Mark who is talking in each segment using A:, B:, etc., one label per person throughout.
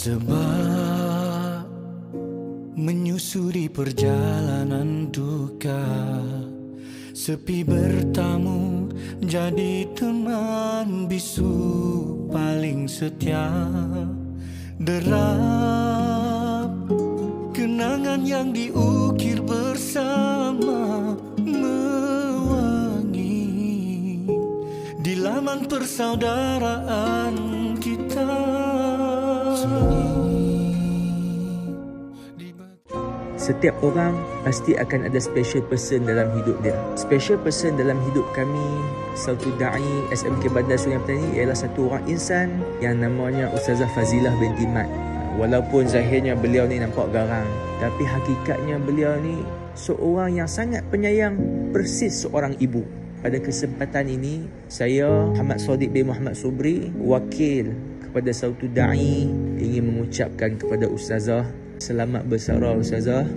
A: Sebab menyusuri perjalanan duka, sepi bertamu jadi teman bisu paling setia. Derap kenangan yang diukir bersama mewangi di laman persaudaraan kita.
B: Setiap orang pasti akan ada special person dalam hidup dia. Special person dalam hidup kami, Sautul Da'i SMK Bandar Sungai Petani, ialah satu orang insan yang namanya Ustazah Fazilah binti Mat. Walaupun zahirnya beliau ni nampak garang, tapi hakikatnya beliau ni seorang yang sangat penyayang, persis seorang ibu. Pada kesempatan ini, saya Muhammad Sadiq bin Muhammad Sobri, wakil kepada Sautul Da'i, ingin mengucapkan kepada Ustazah, selamat bersara Ustazah,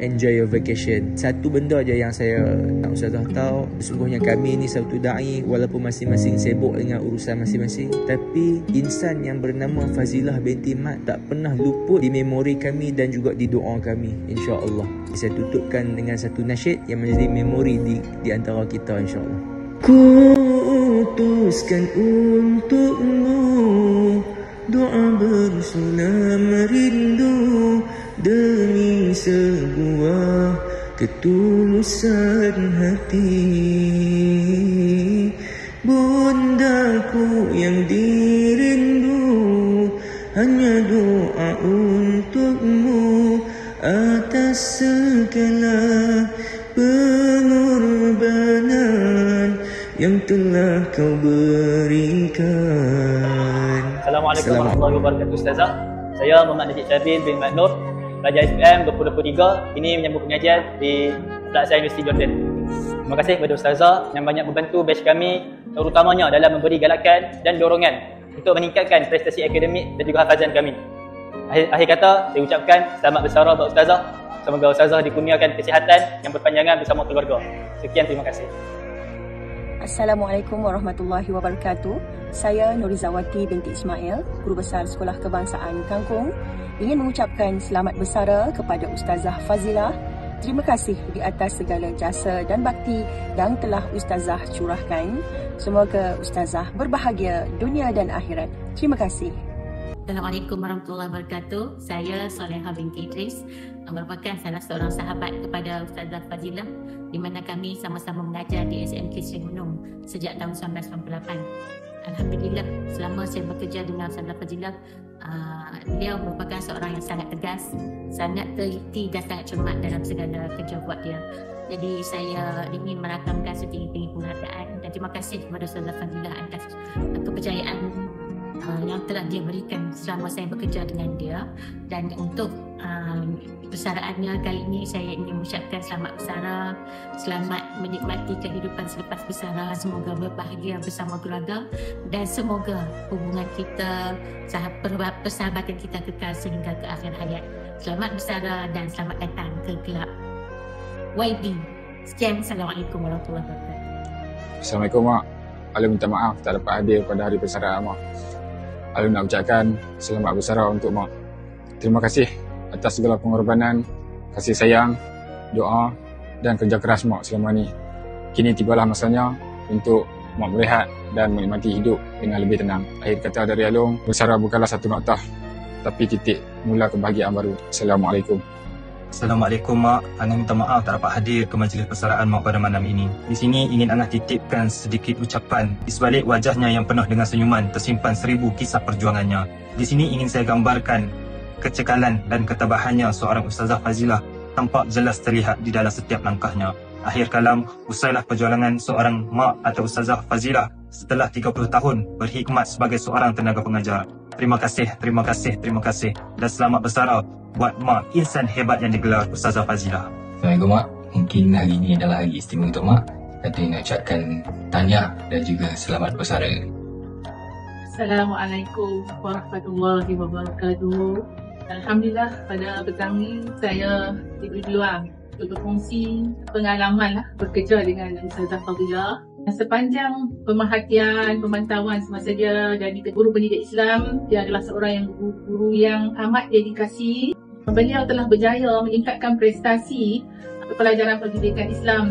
B: enjoy your vacation. Satu benda je yang saya nak Ustazah tahu, sesungguhnya kami ni Sautul Da'i, walaupun masing-masing sibuk dengan urusan masing-masing, tapi insan yang bernama Fazilah binti Mat tak pernah luput di memori kami dan juga di doa kami, insya-Allah. Saya tutupkan dengan satu nasyid yang menjadi memori di antara kita, insya-Allah. Ku utuskan untukmu doa bersulam rindu demi sebuah ketulusan hati. Bundaku yang dirindu, hanya doa untukmu atas segala pengorbanan yang telah kau berikan.
C: Assalamualaikum warahmatullahi wabarakatuh Ustazah. Saya Muhammad Najib Syahrin bin Mat Nur, pelajar SPM 2023. Ini menyambut pengajian di Pelaksanaan Universiti Jordan. Terima kasih kepada Ustazah yang banyak membantu batch kami, terutamanya dalam memberi galakan dan dorongan untuk meningkatkan prestasi akademik dan juga hafazan kami. Akhir kata, saya ucapkan selamat bersara buat Ustazah. Semoga Ustazah dikurniakan kesihatan yang berpanjangan bersama keluarga. Sekian, terima kasih.
D: Assalamualaikum warahmatullahi wabarakatuh. Saya Nurizawati binti Ismail, Guru Besar Sekolah Kebangsaan Kangkung, ingin mengucapkan selamat bersara kepada Ustazah Fazilah. Terima kasih di atas segala jasa dan bakti yang telah Ustazah curahkan. Semoga Ustazah berbahagia dunia dan akhirat. Terima kasih.
E: Assalamualaikum warahmatullahi wabarakatuh. Saya Soleha binti Idris, merupakan salah seorang sahabat kepada Ustazah Fazilah, di mana kami sama-sama mengajar di SMK Seri Gunung sejak tahun 1998. Alhamdulillah, selama saya bekerja dengan Ustazah Fazilah, beliau merupakan seorang yang sangat tegas, sangat teliti dan sangat cermat dalam segala kerja buat dia. Jadi saya ingin merakamkan setinggi-tinggi penghargaan dan terima kasih kepada Ustazah Fazilah atas kepercayaan yang telah dia berikan selama saya bekerja dengan dia. Dan untuk persaraannya kali ini, saya ingin mengucapkan selamat bersara, selamat menikmati kehidupan selepas bersara, semoga berbahagia bersama keluarga dan semoga hubungan kita, persahabatan kita kekal sehingga ke akhir hayat. Selamat bersara dan selamat datang ke Kelab YB. Sekian, Assalamualaikum warahmatullahi wabarakatuh.
F: Assalamualaikum Mak. Alu minta maaf tak dapat hadir pada hari persaraan Mak. Alu nak ucapkan selamat bersara untuk Mak. Terima kasih atas segala pengorbanan, kasih sayang, doa dan kerja keras Mak selama ni. Kini tibalah masanya untuk Mak berehat dan menikmati hidup dengan lebih tenang. Akhir kata dari Alung, bersara bukanlah satu noktah, tapi titik mula kebahagiaan baru. Assalamualaikum.
G: Assalamualaikum Mak. Ana minta maaf tak dapat hadir ke majlis persaraan Mak pada malam ini. Di sini ingin Ana titipkan sedikit ucapan. Di sebalik wajahnya yang penuh dengan senyuman tersimpan 1000 kisah perjuangannya. Di sini ingin saya gambarkan kecekalan dan ketabahannya seorang Ustazah Fazilah tampak jelas terlihat di dalam setiap langkahnya. Akhir kalam, usailah perjuangan seorang Mak atau Ustazah Fazilah setelah 30 tahun berkhidmat sebagai seorang tenaga pengajar. Terima kasih, terima kasih, terima kasih dan selamat bersara buat Mak, insan hebat yang digelar Ustazah Fazilah.
H: Assalamualaikum Mak. Mungkin hari ini adalah hari istimewa untuk Mak. Kata nak ucapkan tahniah dan juga selamat bersara.
I: Assalamualaikum warahmatullahi wabarakatuh. Alhamdulillah, pada petang ni saya diberi peluang untuk berkongsi pengalaman bekerja dengan Ustazah Fazilah. Sepanjang pemerhatian, pemantauan semasa dia jadi guru pendidik Islam, dia adalah seorang guru yang amat dedikasi. Beliau telah berjaya meningkatkan prestasi pelajaran pendidikan Islam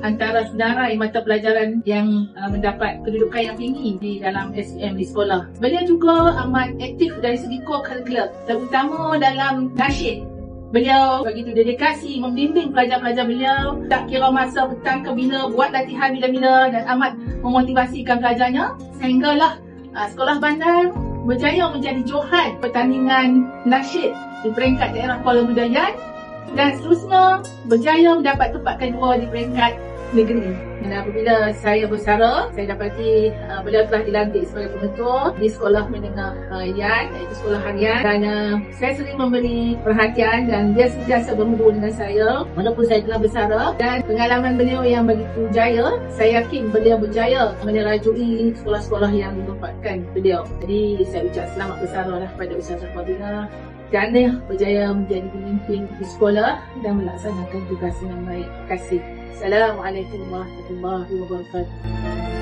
I: antara senarai mata pelajaran yang mendapat kedudukan yang tinggi di dalam SPM di sekolah. Beliau juga amat aktif dari segi co-curricular, terutama dalam nasyid. Beliau begitu dedikasi membimbing pelajar-pelajar beliau, tak kira masa petang ke bila, buat latihan bila-bila dan amat memotivasikan pelajarnya sehinggalah Sekolah Bandar berjaya menjadi johan pertandingan nasyid di peringkat daerah Kuala Budaya dan seterusnya berjaya mendapat tempat kedua di peringkat negeri. Dan apabila saya bersara, saya dapati beliau telah dilantik sebagai pengetua di sekolah menengah Yan, iaitu sekolah harian, dan saya sering memberi perhatian dan dia sentiasa berhubung dengan saya walaupun saya telah bersara. Dan pengalaman beliau yang begitu jaya, saya yakin beliau berjaya menerajui sekolah-sekolah yang ditempatkan beliau. Jadi saya ucap selamat bersara lah pada Ustazah Fadilah kerana berjaya menjadi pemimpin di sekolah dan melaksanakan tugas dengan baik. Terima kasih. Assalamualaikum warahmatullahi wabarakatuh.